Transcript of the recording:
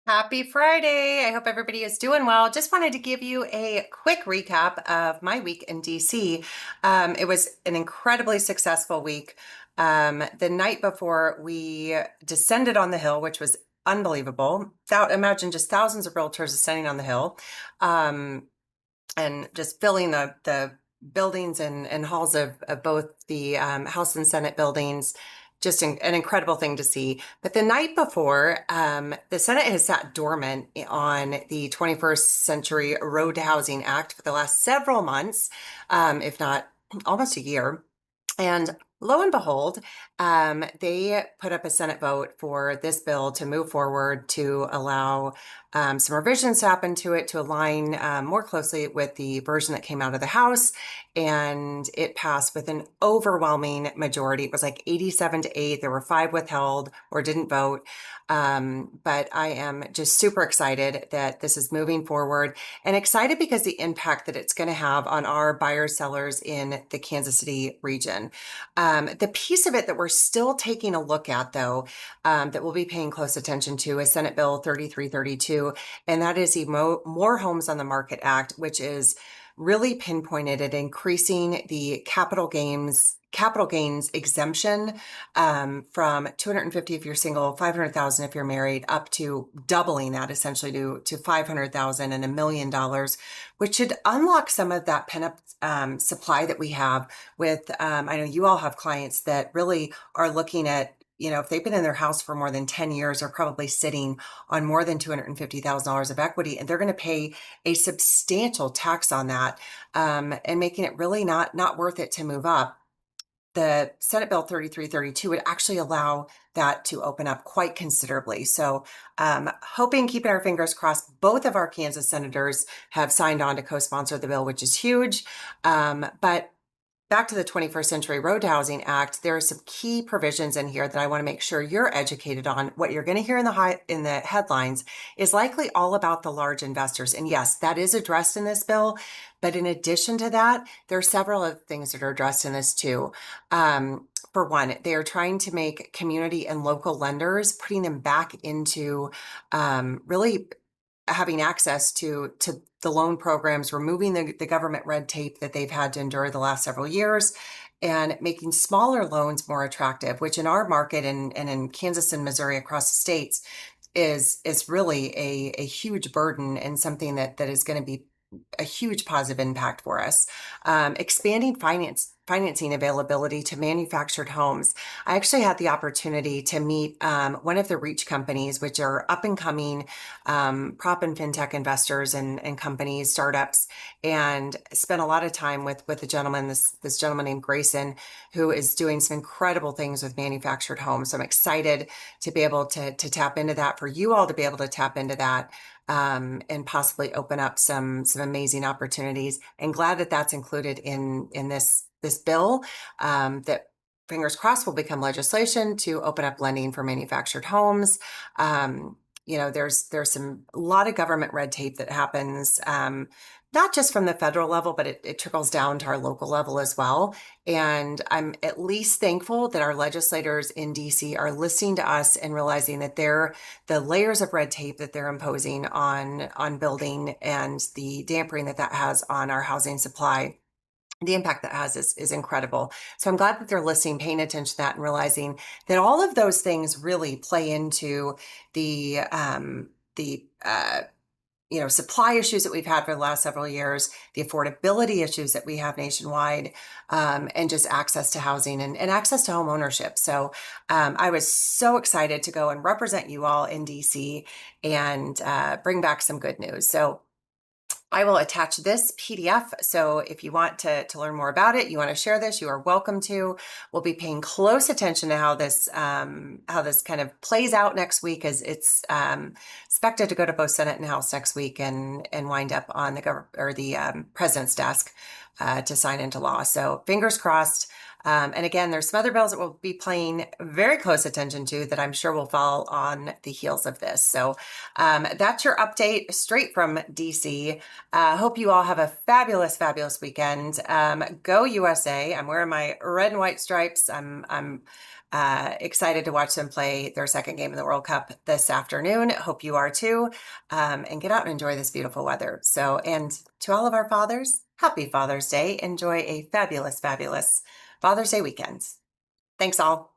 Happy Friday. I hope everybody is doing well. Just wanted to give you a quick recap of my week in DC. It was an incredibly successful week. The night before, we descended on the Hill, which was unbelievable. Imagine just thousands of realtors ascending on the Hill, um, and just filling the buildings and halls of both the House and Senate buildings. Just an incredible thing to see. But the night before, the Senate has sat dormant on the 21st Century Road Housing Act for the last several months, if not almost a year. And lo and behold, they put up a Senate vote for this bill to move forward to allow some revisions to happen to it to align more closely with the version that came out of the House. And it passed with an overwhelming majority. It was like 87-8. There were 5 withheld or didn't vote. But I am just super excited that this is moving forward and excited because the impact that it's going to have on our buyers, sellers in the Kansas City region. The piece of it that we're still taking a look at, though, that we'll be paying close attention to is Senate Bill 3332, and that is the More Homes on the Market Act, which is really pinpointed at increasing the capital gains exemption from 250 if you're single, 500,000 if you're married, up to doubling that essentially to 500,000 and $1 million, which should unlock some of that pent-up supply that we have with, I know you all have clients that really are looking at, if they've been in their house for more than 10 years, they're probably sitting on more than $250,000 of equity, and they're going to pay a substantial tax on that, and making it really not worth it to move up. The Senate Bill 3332 would actually allow that to open up quite considerably. So keeping our fingers crossed, both of our Kansas senators have signed on to co-sponsor the bill, which is huge. But back to the 21st Century Road Housing Act, there are some key provisions in here that I want to make sure you're educated on. What you're going to hear in the headlines is likely all about the large investors. And yes, that is addressed in this bill. But in addition to that, there are several other things that are addressed in this too. For one, they are trying to make community and local lenders, putting them back into really having access to the loan programs, removing the government red tape that they've had to endure the last several years, and making smaller loans more attractive, which in our market and in Kansas and Missouri across the states is really a huge burden and something that is going to be a huge positive impact for us. Expanding financing availability to manufactured homes. I actually had the opportunity to meet one of the REACH companies, which are up and coming prop and fintech investors and companies, startups, and spent a lot of time with a gentleman, this gentleman named Grayson, who is doing some incredible things with manufactured homes. So I'm excited to be able to tap into that, for you all to be able to tap into that. And possibly open up some amazing opportunities. And glad that that's included in this bill, that fingers crossed will become legislation to open up lending for manufactured homes. There's a lot of government red tape that happens, not just from the federal level, but it trickles down to our local level as well. And I'm at least thankful that our legislators in DC are listening to us and realizing that the layers of red tape that they're imposing on building and the dampening that has on our housing supply, the impact that has is incredible. So I'm glad that they're listening, paying attention to that, and realizing that all of those things really play into the supply issues that we've had for the last several years, the affordability issues that we have nationwide, and just access to housing and access to home ownership. So I was so excited to go and represent you all in DC and bring back some good news. So I will attach this PDF. So if you want to learn more about it, you want to share this, you are welcome to. We'll be paying close attention to how this kind of plays out next week, as it's expected to go to both Senate and House next week and wind up on the president's desk to sign into law. So fingers crossed. And again, there's some other bills that we'll be paying very close attention to that I'm sure will fall on the heels of this. So that's your update straight from DC. Hope you all have a fabulous, fabulous weekend. Go USA. I'm wearing my red and white stripes. I'm Excited to watch them play their second game of the World Cup this afternoon. Hope you are too. And get out and enjoy this beautiful weather. So, and to all of our fathers, happy Father's Day. Enjoy a fabulous, fabulous Father's Day weekend. Thanks all.